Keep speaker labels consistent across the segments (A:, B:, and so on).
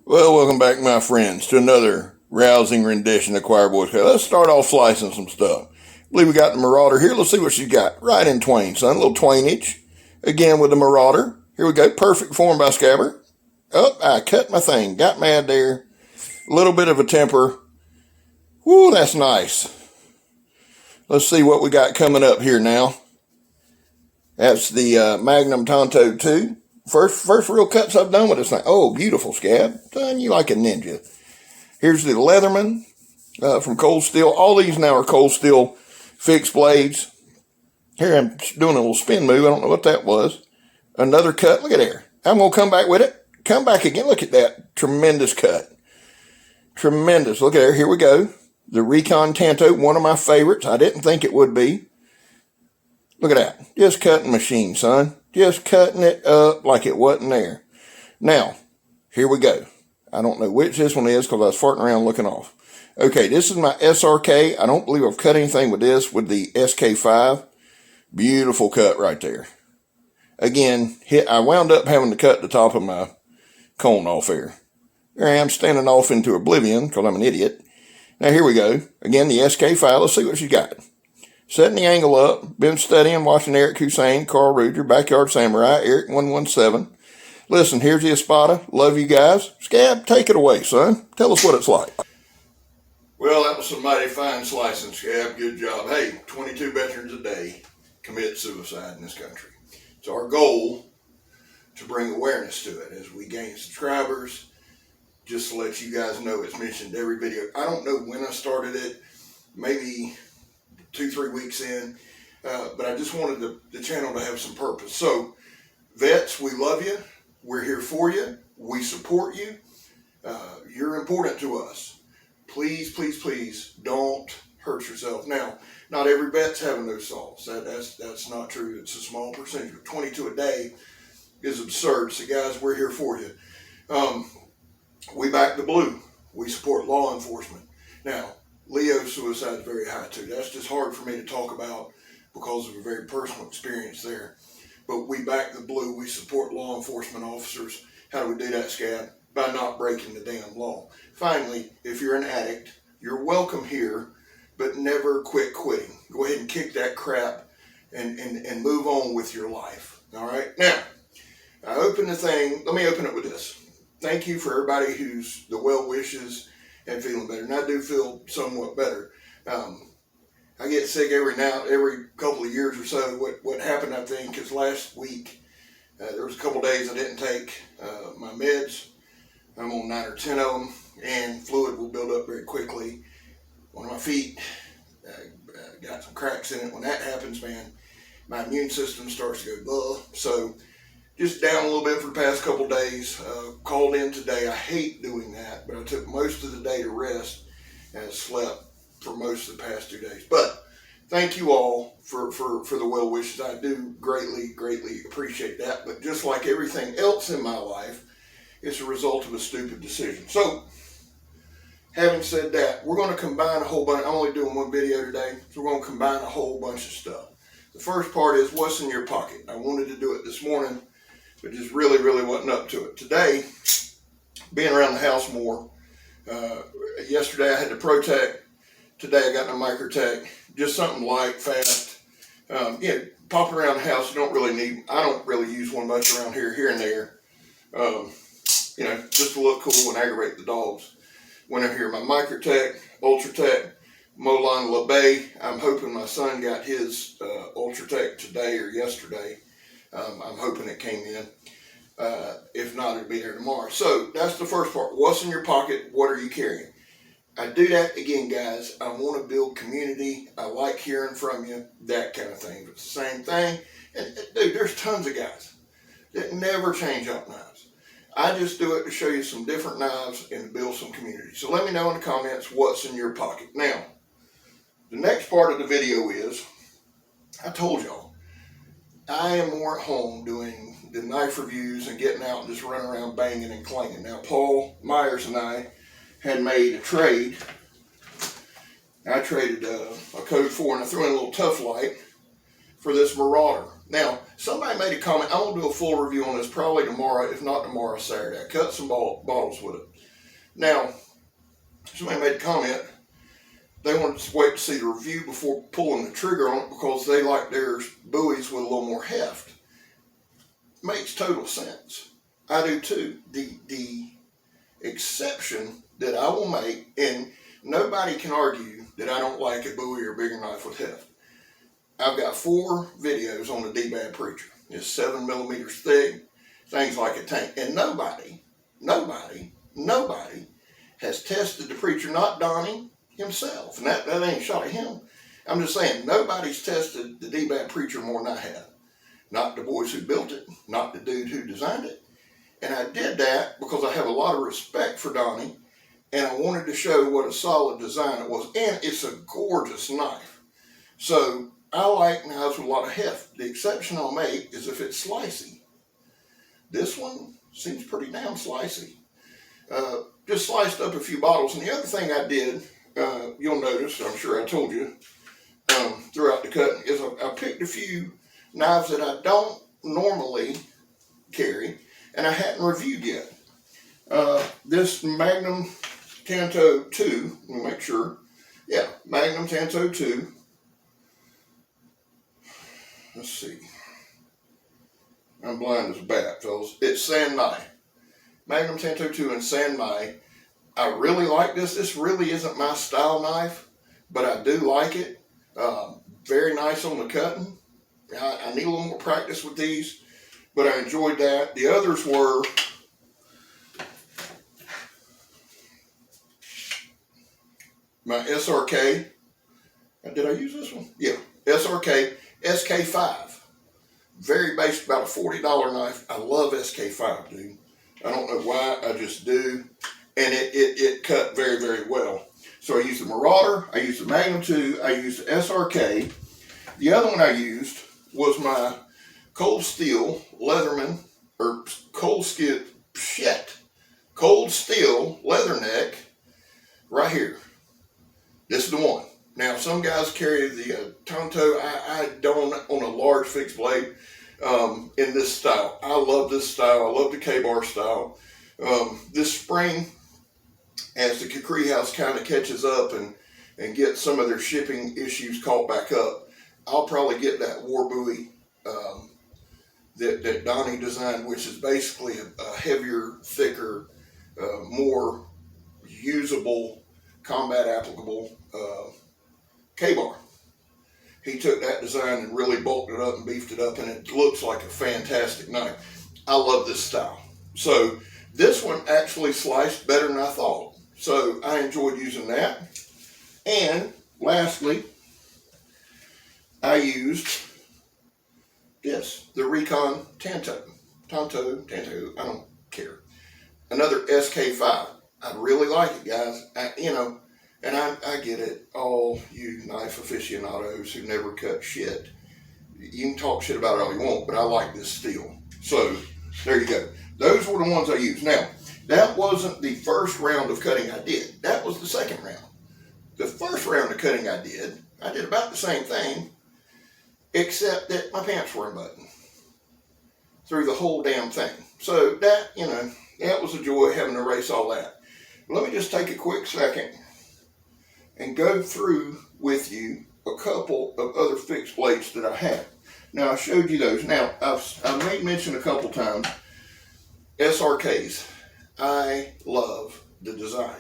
A: Well, welcome back, my friends, to another rousing rendition of Choir Boys. Let's start off slicing some stuff. I believe we got the Marauder here. Let's see what she's got. Right in twain, son. A little twainage. Again with the Marauder. Here we go. Perfect form by Scabber. Oh, I cut my thing. Got mad there. A little bit of a temper. Woo, that's nice. Let's see what we got coming up here now. That's the Magnum Tonto 2. First real cuts I've done with this thing. Oh, beautiful, Scab. Son, you like a ninja. Here's the Leatherman from Cold Steel. All these now are Cold Steel fixed blades. Here I'm doing a little spin move. I don't know what that was. Another cut. Look at there. I'm going to come back with it. Come back again. Look at that. Tremendous cut. Tremendous. Look at there. Here we go. The Recon Tanto, one of my favorites. I didn't think it would be. Look at that. Just cutting machine, son. Just cutting it up like it wasn't there. Now, here we go. I don't know which this one is because I was farting around looking off. Okay, this is my SRK. I don't believe I've cut anything with this, with the SK5. Beautiful cut right there. Again, I wound up having to cut the top of my cone off here. There I am standing off into oblivion because I'm an idiot. Now here we go. Again, the SK5. Let's see what she's got. Setting the angle up. Been studying, watching Eric Hussein, Carl Ruger, Backyard Samurai, Eric 117. Listen, here's the Espada. Love you guys. Scab, take it away, son. Tell us what it's like. Well, that was some mighty fine slicing, Scab. Good job. Hey, 22 veterans a day commit suicide in this country. It's our goal to bring awareness to it as we gain subscribers. Just to let you guys know, it's mentioned every video. I don't know when I started it. Maybe 2-3 weeks in, but I just wanted the channel to have some purpose. So, vets, we love you. We're here for you. We support you. You're important to us. Please, please, please don't hurt yourself. Now, not every vet's having those thoughts. That's not true. It's a small percentage. 22 a day is absurd. So, guys, we're here for you. We back the blue. We support law enforcement. Now, Leo's suicide is very high too. That's just hard for me to talk about because of a very personal experience there. But we back the blue. We support law enforcement officers. How do we do that, Scab? By not breaking the damn law. Finally, if you're an addict, you're welcome here, but never quit quitting. Go ahead and kick that crap and move on with your life. All right? Now, I open the thing. Let me open it with this. Thank you for everybody who's the well wishes and feeling better. And I do feel somewhat better. I get sick every couple of years or so. What happened, I think, is last week, there was a couple days I didn't take my meds. I'm on 9 or 10 of them, and fluid will build up very quickly. One of my feet got some cracks in it. When that happens, man, my immune system starts to go, ugh. So just down a little bit for the past couple days. Called in today. I hate doing that, but I took most of the day to rest and slept for most of the past 2 days. But thank you all for the well wishes. I do greatly, greatly appreciate that. But just like everything else in my life, it's a result of a stupid decision. So, having said that, we're going to combine a whole bunch. I'm only doing one video today, so we're going to combine a whole bunch of stuff. The first part is what's in your pocket. I wanted to do it this morning, but just really, really wasn't up to it. Today, being around the house more, yesterday I had the ProTech. Today I got my Microtech. Just something light, fast. Popping around the house, I don't really use one much around here and there. Just to look cool and aggravate the dogs. When I'm here, my Microtech, Ultratech, Moline LeBay. I'm hoping my son got his Ultratech today or yesterday. I'm hoping it came in. If not, it'll be there tomorrow. So that's the first part. What's in your pocket? What are you carrying? I do that again, guys. I want to build community. I like hearing from you, that kind of thing. It's the same thing. And dude, there's tons of guys that never change up knives. I just do it to show you some different knives and to build some community. So let me know in the comments what's in your pocket. Now, the next part of the video is, I told y'all, I am more at home doing the knife reviews and getting out and just running around banging and clanging. Now, Paul Myers and I had made a trade. I traded a Code 4 and I threw in a little Tough Light for this Marauder. Now, somebody made a comment. I'm going to do a full review on this probably tomorrow, if not tomorrow, Saturday. I cut some bottles with it. Now, somebody made a comment. They wanted to wait to see the review before pulling the trigger on it because they like their buoys with a little more heft. Makes total sense. I do too. The exception that I will make, and nobody can argue that I don't like a buoy or bigger knife with heft. I've got 4 videos on the D-Bad Preacher. It's 7 millimeters thick, things like a tank. And nobody has tested the Preacher, not Donnie himself. And that ain't a shot at him. I'm just saying, nobody's tested the D-Bad Preacher more than I have. Not the boys who built it, not the dude who designed it. And I did that because I have a lot of respect for Donnie, and I wanted to show what a solid design it was. And it's a gorgeous knife. So I like knives with a lot of heft. The exception I'll make is if it's slicey. This one seems pretty damn slicey. Just sliced up a few bottles. And the other thing I did, you'll notice, I'm sure I told you throughout the cutting, is I picked a few knives that I don't normally carry and I hadn't reviewed yet. This Magnum Tanto 2, let me make sure. Yeah, Magnum Tanto 2. Let's see. I'm blind as a bat, fellas. It's San Mai. Magnum Tanto 2 in San Mai. I really like this. This really isn't my style knife, but I do like it. Very nice on the cutting. I need a little more practice with these, but I enjoyed that. The others were my SRK. Did I use this one? Yeah, SRK SK5. Very basic, about a $40 knife. I love SK5, dude. I don't know why, I just do. And it cut very, very well. So I used the Marauder, I used the Magnum 2, I used the SRK. The other one I used was my Cold Steel Leatherman, or Cold Steel Leatherneck right here. This is the one. Now, some guys carry the Tanto. I don't on a large fixed blade in this style. I love this style. I love the K-bar style. This spring, as the Kukri House kind of catches up and gets some of their shipping issues caught back up, I'll probably get that war buoy that Donnie designed, which is basically a heavier, thicker, more usable, combat applicable K-bar. He took that design and really bulked it up and beefed it up, and it looks like a fantastic knife. I love this style. So this one actually sliced better than I thought. So I enjoyed using that. And lastly, I used this, the Recon Tanto, I don't care. Another SK5. I really like it, guys. And I get it, all you knife aficionados who never cut shit. You can talk shit about it all you want, but I like this steel. So, there you go. Those were the ones I used. Now, that wasn't the first round of cutting I did. That was the second round. The first round of cutting I did about the same thing, except that my pants were unbuttoned through the whole damn thing. So, that was a joy having to erase all that. Let me just take a quick second and go through with you a couple of other fixed blades that I have. Now, I showed you those. Now, I've made mention a couple times, SRKs. I love the design.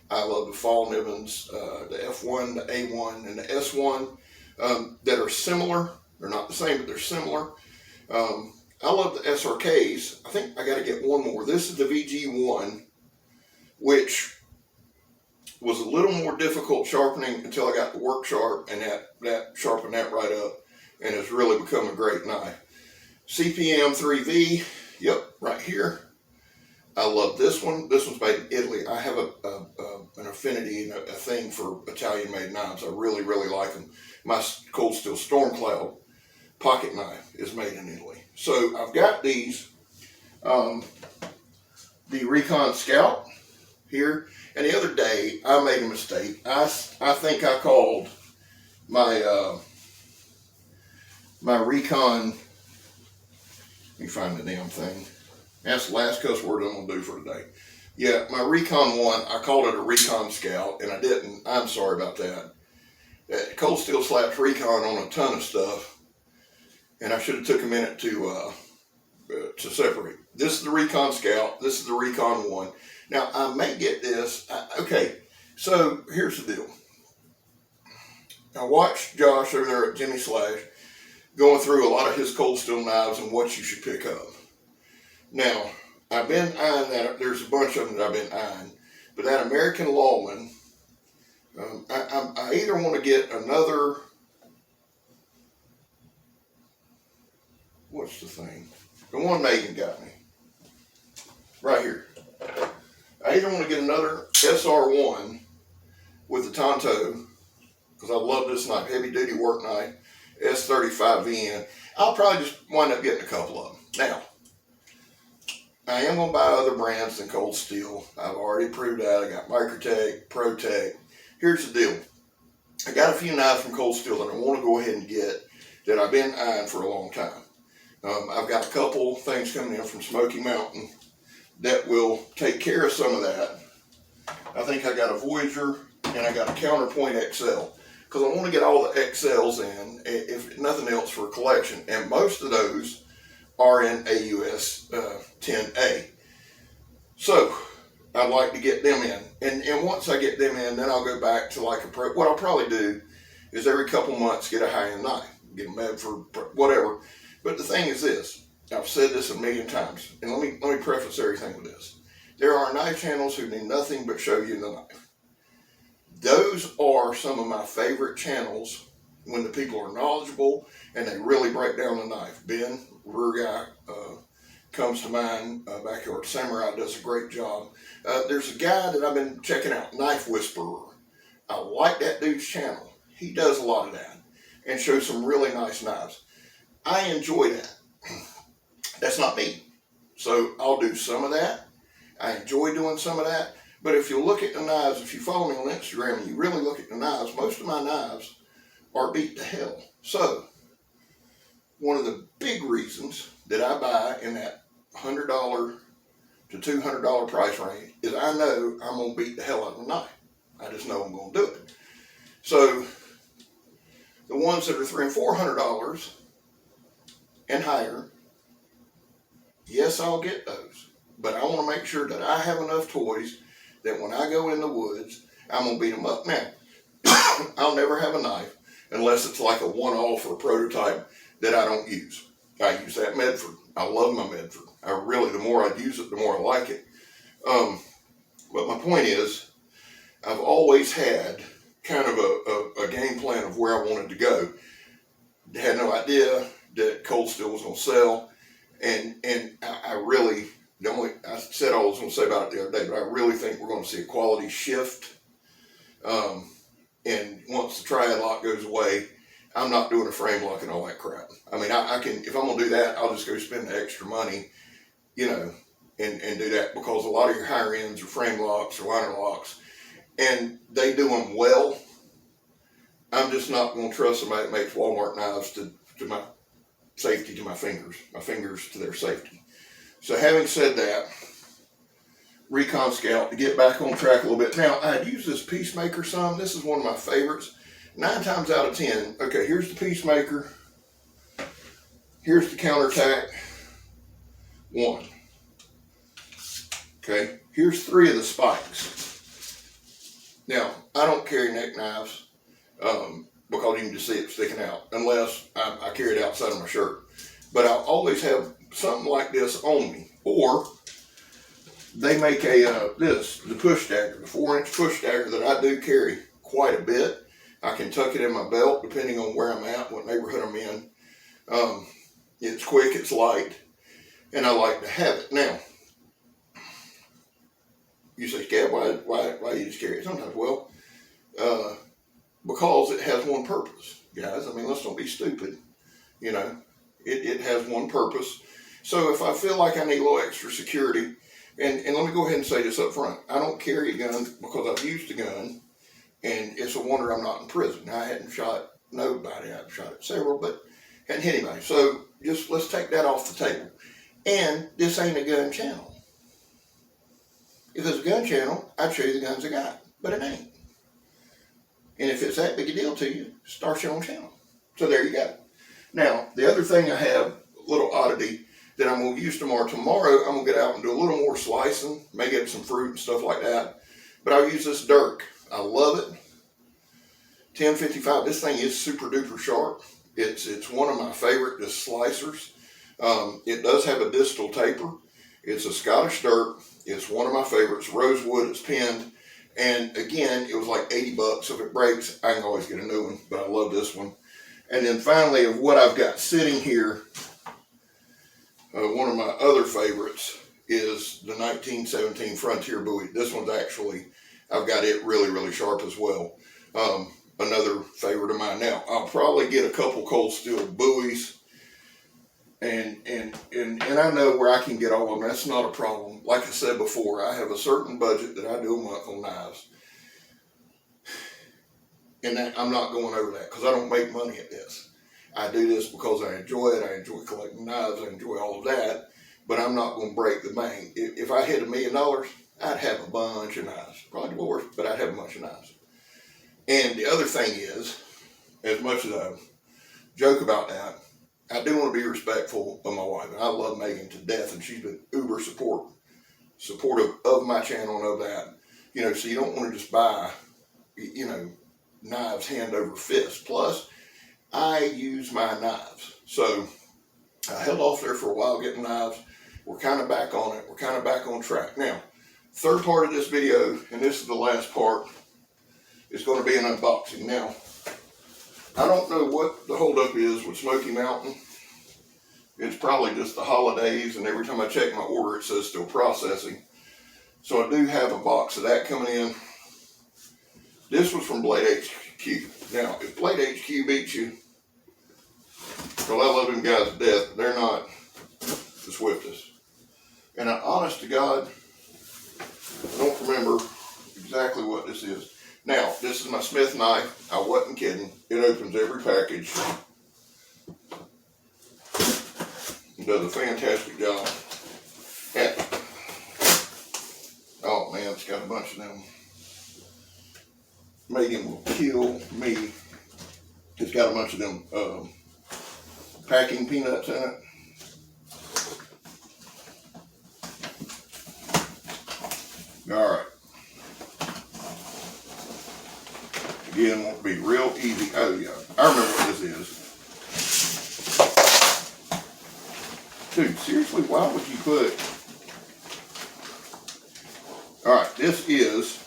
A: I love the Fall Nibbons, the F1, the A1, and the S1 that are similar. They're not the same, but they're similar. I love the SRKs. I think I got to get one more. This is the VG1, which was a little more difficult sharpening until I got the Work Sharp, and that sharpened that right up, and it's really become a great knife. CPM 3V, yep, right here. I love this one. This one's made in Italy. I have an affinity and a thing for Italian-made knives. I really, really like them. My Cold Steel Stormcloud pocket knife is made in Italy. So I've got these, the Recon Scout here. And the other day, I made a mistake. I think I called my my Recon me find the damn thing. That's the last cuss word I'm going to do for today. Yeah, my Recon 1, I called it a Recon Scout, and I didn't. I'm sorry about that. Cold Steel slaps Recon on a ton of stuff, and I should have took a minute to separate. This is the Recon Scout. This is the Recon 1. Now, I may get this. Okay, so here's the deal. I watched Josh over there at Jimmy Slash going through a lot of his Cold Steel knives and what you should pick up. Now, I've been eyeing that. There's a bunch of them that I've been eyeing. But that American Lawman, I either want to get another, what's the thing? The one Megan got me. Right here. I either want to get another SR1 with the Tonto, because I love this knife, heavy duty work knife, S35VN. I'll probably just wind up getting a couple of them. Now, I am going to buy other brands than Cold Steel. I've already proved that. I got Microtech, ProTech. Here's the deal. I got a few knives from Cold Steel that I want to go ahead and get that I've been eyeing for a long time. I've got a couple things coming in from Smoky Mountain that will take care of some of that. I think I got a Voyager and I got a Counterpoint XL, because I want to get all the XLs in, if nothing else, for a collection. And most of those are in AUS 10A. So I'd like to get them in. And once I get them in, then I'll go back to like a pro. What I'll probably do is every couple months get a high-end knife, get a Medford, whatever. But the thing is this, I've said this a million times, and let me preface everything with this. There are knife channels who do nothing but show you the knife. Those are some of my favorite channels when the people are knowledgeable and they really break down the knife. Ben, rear guy, comes to mind. Backyard Samurai does a great job. There's a guy that I've been checking out, Knife Whisperer. I like that dude's channel. He does a lot of that and shows some really nice knives. I enjoy that. That's not me. So I'll do some of that. I enjoy doing some of that. But if you look at the knives, if you follow me on Instagram and you really look at the knives, most of my knives are beat to hell. So one of the big reasons that I buy in that $100 to $200 price range is I know I'm going to beat the hell out of a knife. I just know I'm going to do it. So the ones that are $300 and $400 and higher, yes, I'll get those. But I want to make sure that I have enough toys that when I go in the woods, I'm going to beat them up. Now, I'll never have a knife unless it's like a one-off or a prototype that I don't use. I use that Medford. I love my Medford. The more I use it, the more I like it. But my point is, I've always had kind of a game plan of where I wanted to go. Had no idea that Cold Steel was going to sell. And I really, I said all I was going to say about it the other day, but I really think we're going to see a quality shift. And once the triad lock goes away, I'm not doing a frame lock and all that crap. I mean, I can, if I'm going to do that, I'll just go spend the extra money, and do that, because a lot of your higher ends are frame locks or liner locks, and they do them well. I'm just not going to trust somebody that makes Walmart knives to my safety, to my fingers to their safety. So having said that, Recon Scout, to get back on track a little bit. Now, I'd use this Peacemaker some. This is one of my favorites. 9 times out of 10, okay, here's the Peacemaker. Here's the Counterattack. 1. Okay, here's 3 of the spikes. Now, I don't carry neck knives because you can just see it sticking out, unless I carry it outside of my shirt. But I'll always have something like this on me. Or they make the push dagger, the 4-inch push dagger that I do carry quite a bit. I can tuck it in my belt depending on where I'm at, what neighborhood I'm in. It's quick, it's light, and I like to have it. Now, you say, Scab, why you just carry it? Sometimes, well, because it has one purpose, guys. I mean, let's don't be stupid. It has one purpose. So if I feel like I need a little extra security, and let me go ahead and say this up front, I don't carry a gun because I've used a gun, and it's a wonder I'm not in prison. Now, I hadn't shot nobody. I've shot at several, but hadn't hit anybody. So just let's take that off the table. And this ain't a gun channel. If it's a gun channel, I'd show you the guns I got, but it ain't. And if it's that big a deal to you, start your own channel. So there you go. Now, the other thing I have, a little oddity that I'm going to use tomorrow. Tomorrow, I'm going to get out and do a little more slicing, may get some fruit and stuff like that. But I'll use this Dirk. I love it. 1055. This thing is super duper sharp. It's one of my favorite just slicers. It does have a distal taper. It's a Scottish Dirk. It's one of my favorites. Rosewood. It's pinned. And again, it was like 80 bucks. So if it breaks, I can always get a new one. But I love this one. And then finally, of what I've got sitting here, one of my other favorites is the 1917 Frontier Bowie. This one's actually, I've got it really, really sharp as well. Another favorite of mine. Now, I'll probably get a couple cold steel buoys. And I know where I can get all of them. That's not a problem. Like I said before, I have a certain budget that I do a month on knives. And that, I'm not going over that because I don't make money at this. I do this because I enjoy it. I enjoy collecting knives. I enjoy all of that. But I'm not going to break the bank. If I hit $1 million, I'd have a bunch of knives. Probably more, but I'd have a bunch of knives. And the other thing is, as much as I joke about that, I do want to be respectful of my wife. And I love Megan to death, and she's been uber supportive of my channel and of that. You know, so you don't want to just buy, you know, knives hand over fist. Plus, I use my knives. So I held off there for a while getting knives. We're kind of back on it. We're kind of back on track. Now, third part of this video, and this is the last part, is going to be an unboxing. Now, I don't know what the holdup is with Smoky Mountain. It's probably just the holidays, and every time I check my order, it says still processing. So I do have a box of that coming in. This was from Blade HQ. Now, if Blade HQ beats you, well, I love them guys to death, they're not the swiftest. And honest to God, I don't remember exactly what this is. Now, this is my Smith knife. I wasn't kidding. It opens every package. It does a fantastic job. And, oh man, it's got a bunch of them. Megan will kill me. It's got a bunch of them packing peanuts in it. All right. Again, won't be real easy. Oh yeah, I remember what this is. Dude, seriously, why would you put... All right, this is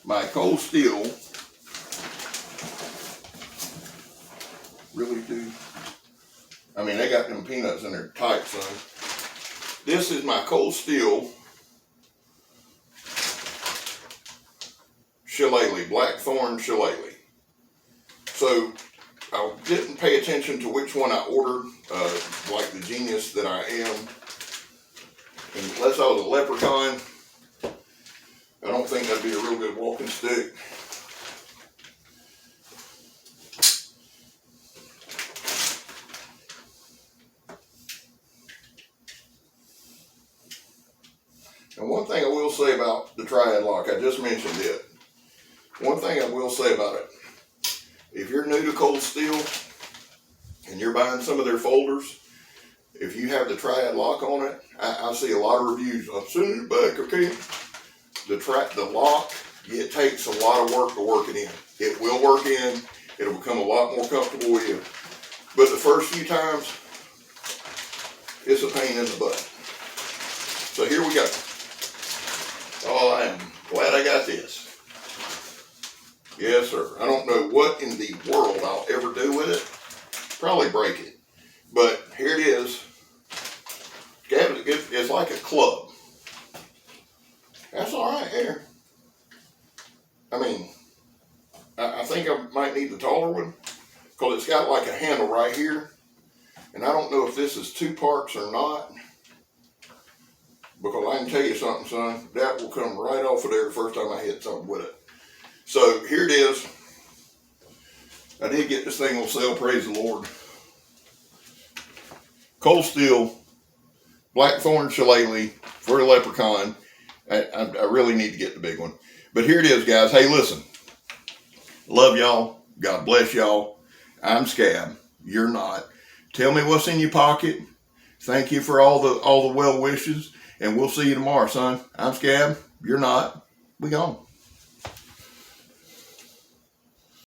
A: my cold steel. Really do. I mean, they got them peanuts in there tight, son. This is my cold steel shillelagh, blackthorn shillelagh. So I didn't pay attention to which one I ordered, like the genius that I am. And unless I was a leprechaun, I don't think that'd be a real good walking stick. And one thing I will say about the Triad lock, I just mentioned it. One thing I will say about it, if you're new to cold steel and you're buying some of their folders, if you have the Triad lock on it, I see a lot of reviews. I'm sending it back, okay? The lock, it takes a lot of work to work it in. It will work in. It'll become a lot more comfortable with you. But the first few times, it's a pain in the butt. So here we go. Oh, I am glad I got this. Yes, sir. I don't know what in the world I'll ever do with it. Probably break it. But here it is. It's like a club. That's all right here. I mean, I think I might need the taller one because it's got like a handle right here. And I don't know if this is 2 parts or not. Because I can tell you something, son, that will come right off of there the first time I hit something with it. So here it is. I did get this thing on sale, praise the Lord. Cold Steel, Blackthorn Shillelagh for the Leprechaun. I really need to get the big one. But here it is, guys. Hey, listen. Love y'all. God bless y'all. I'm Scab. You're not. Tell me what's in your pocket. Thank you for all the well wishes. And we'll see you tomorrow, son. I'm Scab. You're not. We gone.